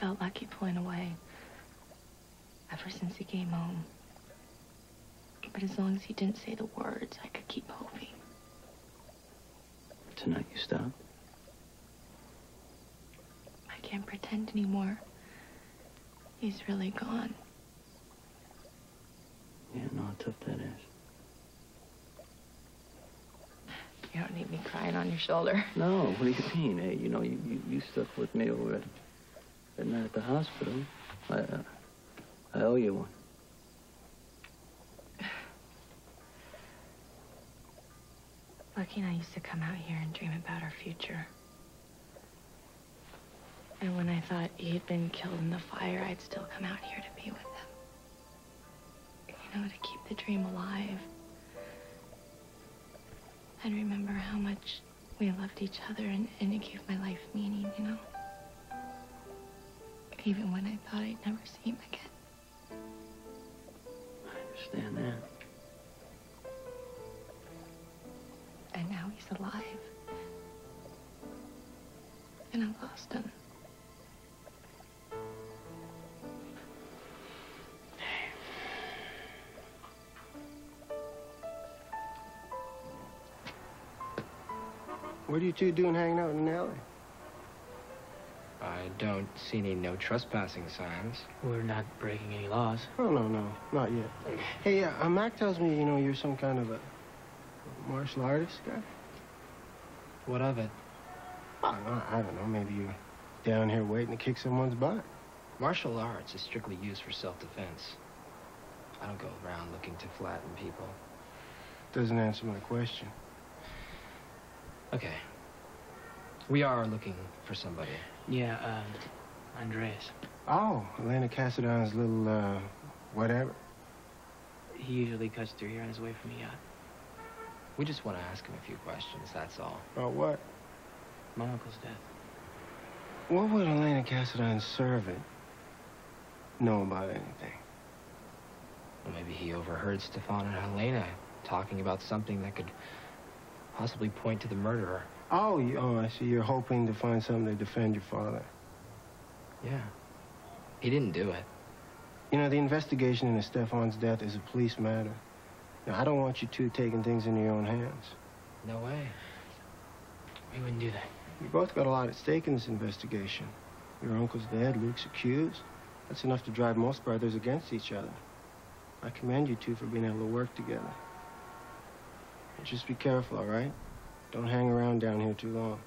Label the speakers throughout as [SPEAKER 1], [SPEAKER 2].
[SPEAKER 1] felt lucky pulling away. Ever since he came home. But as long as he didn't say the words, I could keep hoping.
[SPEAKER 2] Tonight you stop?
[SPEAKER 1] I can't pretend anymore. He's really gone.
[SPEAKER 2] Yeah, I know how tough that is.
[SPEAKER 1] You don't need me crying on your shoulder.
[SPEAKER 2] No, what do you mean? Hey, you know, you stuck with me over at night at the hospital. I owe you one.
[SPEAKER 1] Lucky and I used to come out here and dream about our future. And when I thought he'd been killed in the fire, I'd still come out here to be with him. You know, to keep the dream alive. I'd remember how much we loved each other, and it gave my life meaning, you know? Even when I thought I'd never see him again.
[SPEAKER 2] I understand that.
[SPEAKER 1] And now he's alive. And I lost him.
[SPEAKER 3] What are you two doing hanging out in an alley?
[SPEAKER 4] I don't see any no trespassing signs.
[SPEAKER 2] We're not breaking any laws.
[SPEAKER 3] Oh, no, not yet. Hey, Mac tells me, you know, you're some kind of a martial artist guy?
[SPEAKER 4] What of it?
[SPEAKER 3] Well, I don't know, maybe you're down here waiting to kick someone's butt.
[SPEAKER 4] Martial arts is strictly used for self-defense. I don't go around looking to flatten people.
[SPEAKER 3] Doesn't answer my question.
[SPEAKER 4] Okay. We are looking for somebody.
[SPEAKER 2] Yeah, Andreas.
[SPEAKER 3] Oh, Elena Cassidy's little, whatever.
[SPEAKER 2] He usually cuts through here on his way from the yacht.
[SPEAKER 4] We just want to ask him a few questions, that's all.
[SPEAKER 3] About what?
[SPEAKER 2] My uncle's death.
[SPEAKER 3] What would Elena Cassidy's servant know about anything?
[SPEAKER 4] Well, maybe he overheard Stefan and Helena talking about something that could possibly point to the murderer.
[SPEAKER 3] Oh, I see. You're hoping to find something to defend your father.
[SPEAKER 4] Yeah. He didn't do it.
[SPEAKER 3] You know, the investigation into Stefan's death is a police matter. Now, I don't want you two taking things into your own hands.
[SPEAKER 4] No way.
[SPEAKER 2] We wouldn't do that.
[SPEAKER 3] You both got a lot at stake in this investigation. Your uncle's dead, Luke's accused. That's enough to drive most brothers against each other. I commend you two for being able to work together. But just be careful, all right? Don't hang around down here too long.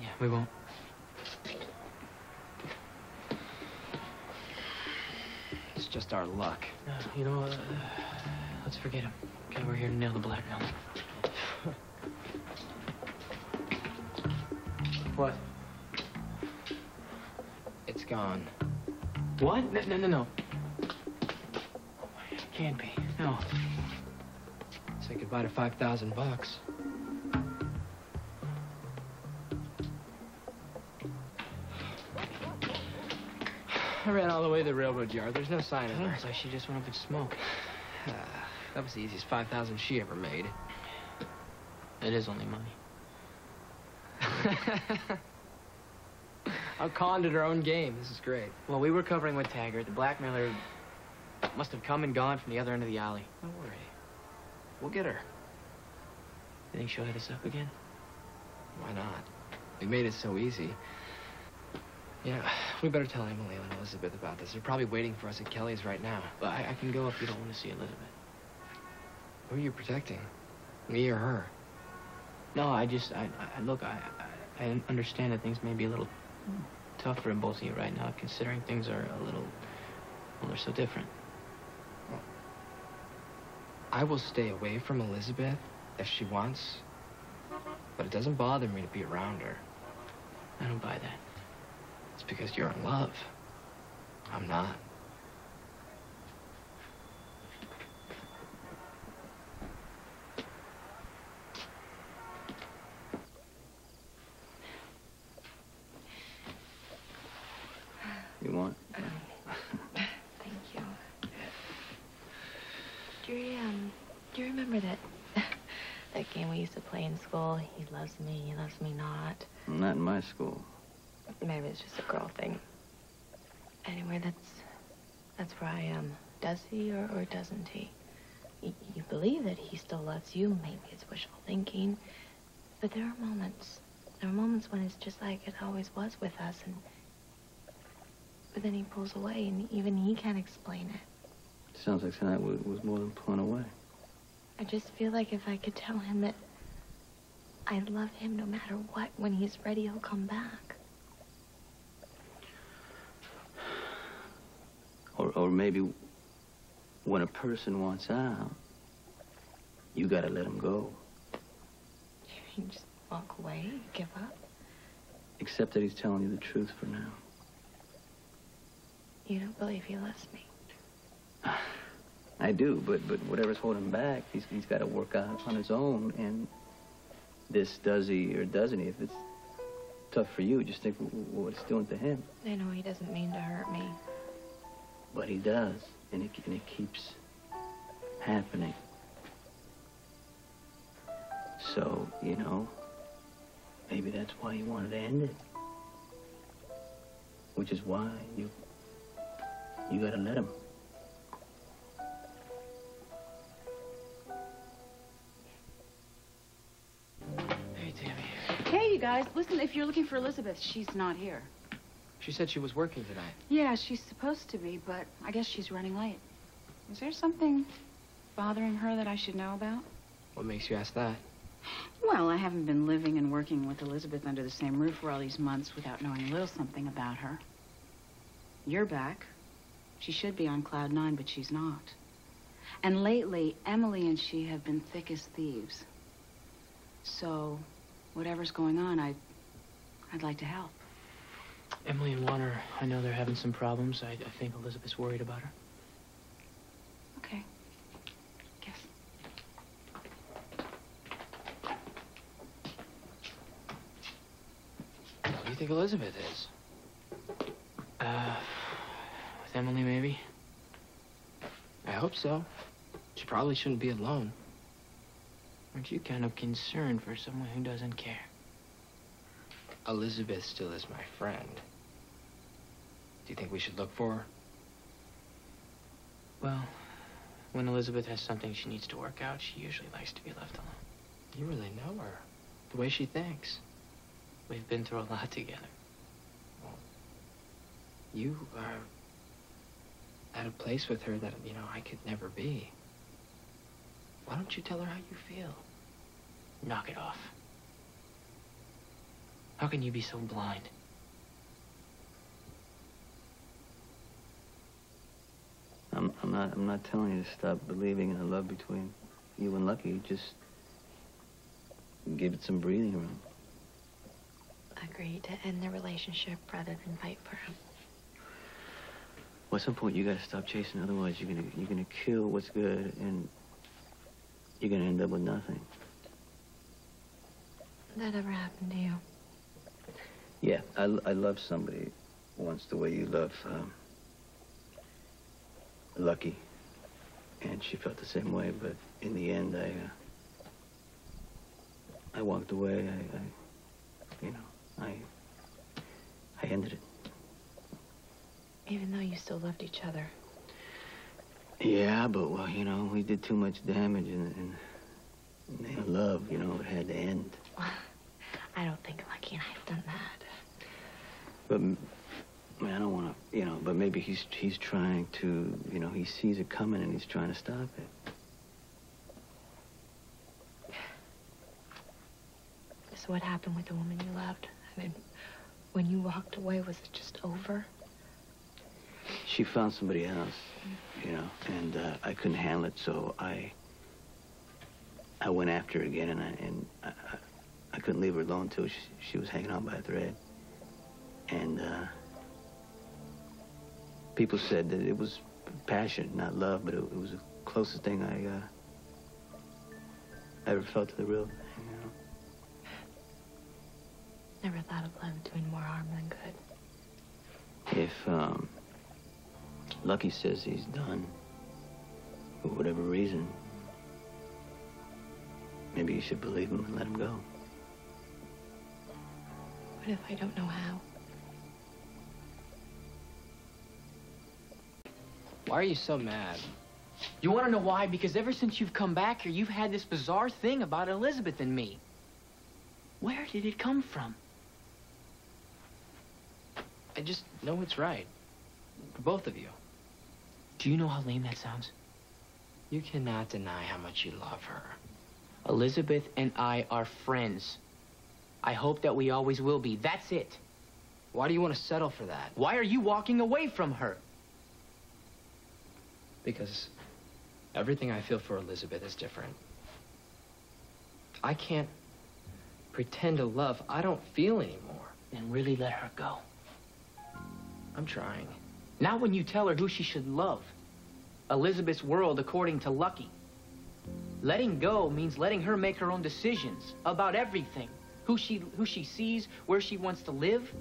[SPEAKER 2] Yeah, we won't.
[SPEAKER 4] It's just our luck.
[SPEAKER 2] You know, let's forget him. Okay, we're here to nail the blackmailer. What?
[SPEAKER 4] It's gone.
[SPEAKER 2] What? No. It can't be. No.
[SPEAKER 4] Say goodbye to $5,000. I ran all the way to the railroad yard. There's no sign of her.
[SPEAKER 2] It's like she just went up in smoke.
[SPEAKER 4] That was the easiest 5,000 she ever made.
[SPEAKER 2] It is only money.
[SPEAKER 4] I'm conned at her own game. This is great.
[SPEAKER 2] Well, we were covering with Taggert. The blackmailer must have come and gone from the other end of the alley.
[SPEAKER 4] Don't worry. We'll get her.
[SPEAKER 2] You think she'll hit us up again?
[SPEAKER 4] Why not? We made it so easy. Yeah, we better tell Emily and Elizabeth about this. They're probably waiting for us at Kelly's right now.
[SPEAKER 2] But I can go if you don't want to see Elizabeth.
[SPEAKER 4] Who are you protecting? Me or her?
[SPEAKER 2] No, look, I understand that things may be a little tough for both of you right now, considering things are a little, well, they're so different.
[SPEAKER 4] Well, I will stay away from Elizabeth if she wants, but it doesn't bother me to be around her.
[SPEAKER 2] I don't buy that.
[SPEAKER 4] It's because you're in love. I'm not.
[SPEAKER 2] You want?
[SPEAKER 1] Thank you. Do you remember that game we used to play in school? He loves me not.
[SPEAKER 2] Not in my school.
[SPEAKER 1] Maybe it's just a girl thing. Anyway, that's where I am. Does he or doesn't he? You believe that he still loves you. Maybe it's wishful thinking. But there are moments. There are moments when it's just like it always was with us. But then he pulls away, and even he can't explain it.
[SPEAKER 5] Sounds like tonight was more than pulling away.
[SPEAKER 1] I just feel like if I could tell him that I love him no matter what, when he's ready, he'll come back.
[SPEAKER 5] Or maybe when a person wants out, you gotta let him go.
[SPEAKER 1] You just walk away, give up.
[SPEAKER 5] Except that he's telling you the truth for now.
[SPEAKER 1] You don't believe he loves me.
[SPEAKER 5] I do, but whatever's holding him back, he's got to work out on his own. And this, does he or doesn't he? If it's tough for you, just think what it's doing to him.
[SPEAKER 1] I know he doesn't mean to hurt me.
[SPEAKER 5] But he does, and it keeps happening. So, you know, maybe that's why you wanted to end it. Which is why you gotta let him.
[SPEAKER 2] Hey, Tammy.
[SPEAKER 6] Hey, you guys, listen, if you're looking for Elizabeth, she's not here.
[SPEAKER 4] She said she was working tonight.
[SPEAKER 6] Yeah, she's supposed to be, but I guess she's running late. Is there something bothering her that I should know about?
[SPEAKER 4] What makes you ask that?
[SPEAKER 6] Well, I haven't been living and working with Elizabeth under the same roof for all these months without knowing a little something about her. You're back. She should be on cloud 9, but she's not. And lately, Emily and she have been thick as thieves. So, whatever's going on, I'd like to help.
[SPEAKER 2] Emily and Warner, I know they're having some problems. I think Elizabeth's worried about her.
[SPEAKER 6] Okay. Guess.
[SPEAKER 4] What do you think Elizabeth is?
[SPEAKER 2] With Emily, maybe?
[SPEAKER 4] I hope so. She probably shouldn't be alone.
[SPEAKER 2] Aren't you kind of concerned for someone who doesn't care?
[SPEAKER 4] Elizabeth still is my friend. Do you think we should look for her?
[SPEAKER 2] Well, when Elizabeth has something she needs to work out, she usually likes to be left alone.
[SPEAKER 4] You really know her. The way she thinks.
[SPEAKER 2] We've been through a lot together.
[SPEAKER 4] You are at a place with her that, you know, I could never be. Why don't you tell her how you feel?
[SPEAKER 2] Knock it off. How can you be so blind?
[SPEAKER 5] I'm not telling you to stop believing in the love between you and Lucky. Just give it some breathing room.
[SPEAKER 1] Agreed to end the relationship rather than fight for him.
[SPEAKER 5] Well, at some point you gotta stop chasing. Otherwise, you're gonna kill what's good, and you're gonna end up with nothing.
[SPEAKER 1] That ever happened to you?
[SPEAKER 5] Yeah, I loved somebody once the way you love Lucky, and she felt the same way. But in the end, I walked away. I ended it.
[SPEAKER 1] Even though you still loved each other.
[SPEAKER 5] Yeah, but, well, you know, we did too much damage, and love, you know, it had to end.
[SPEAKER 1] I don't think Lucky and I have done that.
[SPEAKER 5] But, I mean, I don't want to, you know, but maybe he's trying to, you know, he sees it coming and he's trying to stop it.
[SPEAKER 1] So what happened with the woman you loved? I mean, when you walked away, was it just over?
[SPEAKER 5] She found somebody else, you know, and I couldn't handle it, so I went after her again, and I couldn't leave her alone until she was hanging on by a thread. And people said that it was passion, not love, but it was the closest thing I ever felt to the real thing, you know.
[SPEAKER 1] Never thought of love doing more harm than good.
[SPEAKER 5] If Lucky says he's done, for whatever reason, maybe you should believe him and let him go.
[SPEAKER 1] What if I don't know how?
[SPEAKER 4] Why are you so mad?
[SPEAKER 2] You want to know why? Because ever since you've come back here, you've had this bizarre thing about Elizabeth and me. Where did it come from?
[SPEAKER 4] I just know it's right. For both of you.
[SPEAKER 2] Do you know how lame that sounds?
[SPEAKER 4] You cannot deny how much you love her.
[SPEAKER 2] Elizabeth and I are friends. I hope that we always will be. That's it.
[SPEAKER 4] Why do you want to settle for that?
[SPEAKER 2] Why are you walking away from her?
[SPEAKER 4] Because everything I feel for Elizabeth is different. I can't pretend to love I don't feel anymore.
[SPEAKER 2] Then really let her go.
[SPEAKER 4] I'm trying.
[SPEAKER 2] Not when you tell her who she should love. Elizabeth's world according to Lucky. Letting go means letting her make her own decisions about everything. Who she sees, where she wants to live.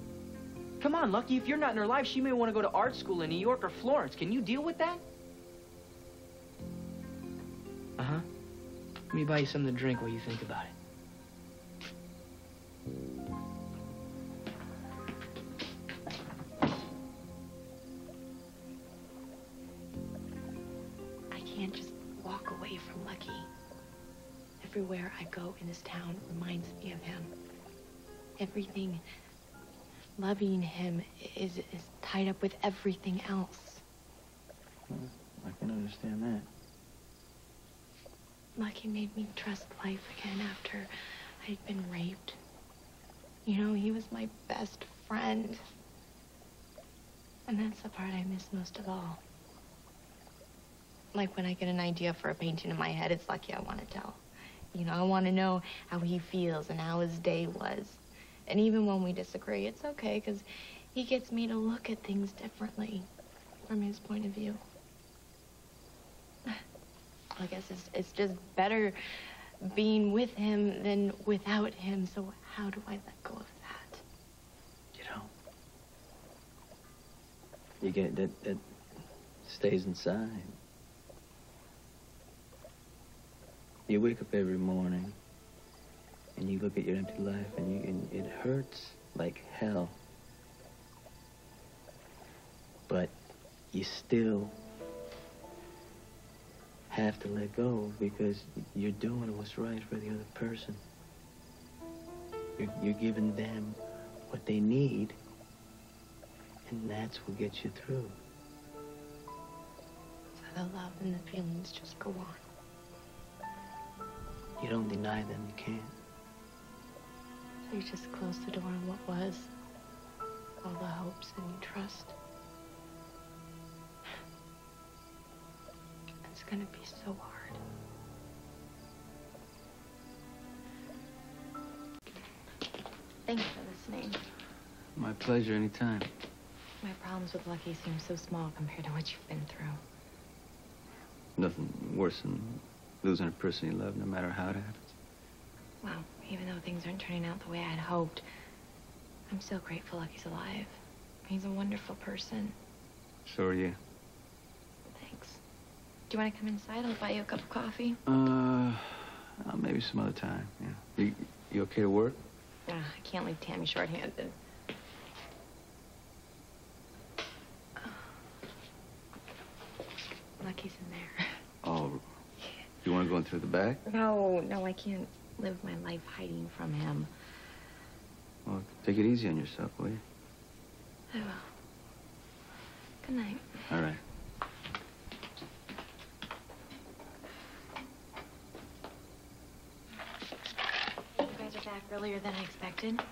[SPEAKER 2] Come on, Lucky, if you're not in her life, she may want to go to art school in New York or Florence. Can you deal with that? Uh-huh. Let me buy you something to drink while you think about it.
[SPEAKER 1] I can't just walk away from Lucky. Everywhere I go in this town reminds me of him. Everything, loving him is tied up with everything else.
[SPEAKER 5] I can understand that.
[SPEAKER 1] Lucky made me trust life again after I'd been raped. You know, he was my best friend. And that's the part I miss most of all. Like when I get an idea for a painting in my head, it's Lucky I want to tell. You know, I want to know how he feels and how his day was. And even when we disagree, it's okay, because he gets me to look at things differently from his point of view. I guess it's just better being with him than without him, so how do I let go of that?
[SPEAKER 5] You know, you get that stays inside. You wake up every morning and you look at your empty life and it hurts like hell. But you still have to let go because you're doing what's right for the other person. You're giving them what they need, and that's what gets you through.
[SPEAKER 1] So the love and the feelings just go on.
[SPEAKER 5] You don't deny them, you can't.
[SPEAKER 1] So you just close the door on what was, all the hopes, and you trust. It's gonna be so hard. Thanks for listening.
[SPEAKER 5] My pleasure, anytime.
[SPEAKER 1] My problems with Lucky seem so small compared to what you've been through.
[SPEAKER 5] Nothing worse than losing a person you love, no matter how it happens.
[SPEAKER 1] Well, even though things aren't turning out the way I had hoped, I'm still grateful Lucky's alive. He's a wonderful person.
[SPEAKER 5] So are you.
[SPEAKER 1] Thanks. Do you want to come inside? I'll buy you a cup of coffee.
[SPEAKER 5] Maybe some other time, yeah. You okay to work?
[SPEAKER 1] I can't leave Tammy short-handed. Lucky's in there.
[SPEAKER 5] Oh, you want to go in through the back?
[SPEAKER 1] No, I can't live my life hiding from him.
[SPEAKER 5] Well, take it easy on yourself, will you?
[SPEAKER 1] I will. Good night.
[SPEAKER 5] All right.
[SPEAKER 1] You guys are back earlier than I expected.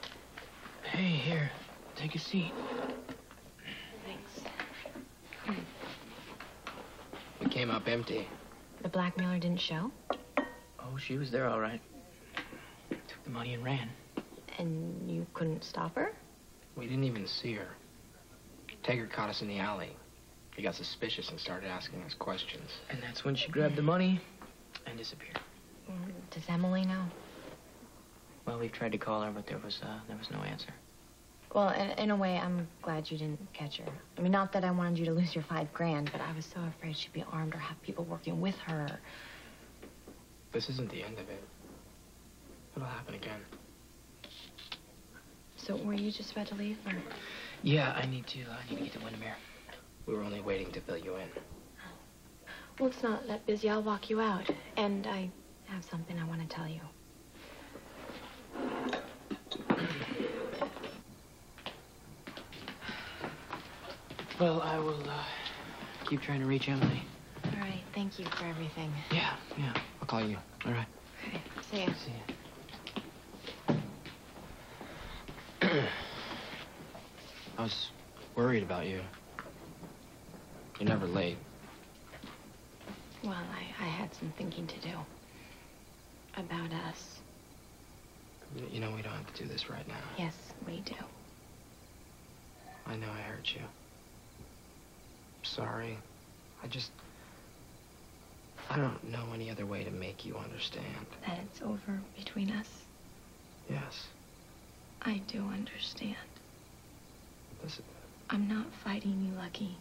[SPEAKER 2] Hey, here. Take a seat.
[SPEAKER 1] Thanks.
[SPEAKER 4] We came up empty.
[SPEAKER 1] The blackmailer didn't show?
[SPEAKER 2] Oh, she was there all right. Took the money and ran.
[SPEAKER 1] And you couldn't stop her?
[SPEAKER 4] We didn't even see her. Taggert caught us in the alley. He got suspicious and started asking us questions.
[SPEAKER 2] And that's when she grabbed the money and disappeared.
[SPEAKER 1] Does Emily know?
[SPEAKER 2] Well, we've tried to call her, but there was no answer.
[SPEAKER 1] Well, in a way, I'm glad you didn't catch her. I mean, not that I wanted you to lose your $5,000, but I was so afraid she'd be armed or have people working with her.
[SPEAKER 4] This isn't the end of it. It'll happen again.
[SPEAKER 1] So were you just about to leave, or?
[SPEAKER 2] Yeah, I need to get to Windermere.
[SPEAKER 4] We were only waiting to fill you in.
[SPEAKER 1] Well, it's not that busy. I'll walk you out. And I have something I want to tell you.
[SPEAKER 2] Well, I will, keep trying to reach Emily.
[SPEAKER 1] All right. Thank you for everything.
[SPEAKER 2] Yeah.
[SPEAKER 4] I'll call you.
[SPEAKER 2] All right.
[SPEAKER 1] Okay. See ya.
[SPEAKER 2] See ya.
[SPEAKER 4] I was worried about you. You're never late.
[SPEAKER 1] Well, I had some thinking to do. About us.
[SPEAKER 4] You know we don't have to do this right now.
[SPEAKER 1] Yes, we do.
[SPEAKER 4] I know I hurt you. I'm sorry. I don't know any other way to make you understand.
[SPEAKER 1] That it's over between us.
[SPEAKER 4] Yes.
[SPEAKER 1] I do understand.
[SPEAKER 4] Listen.
[SPEAKER 1] I'm not fighting you, Lucky.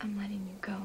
[SPEAKER 1] I'm letting you go.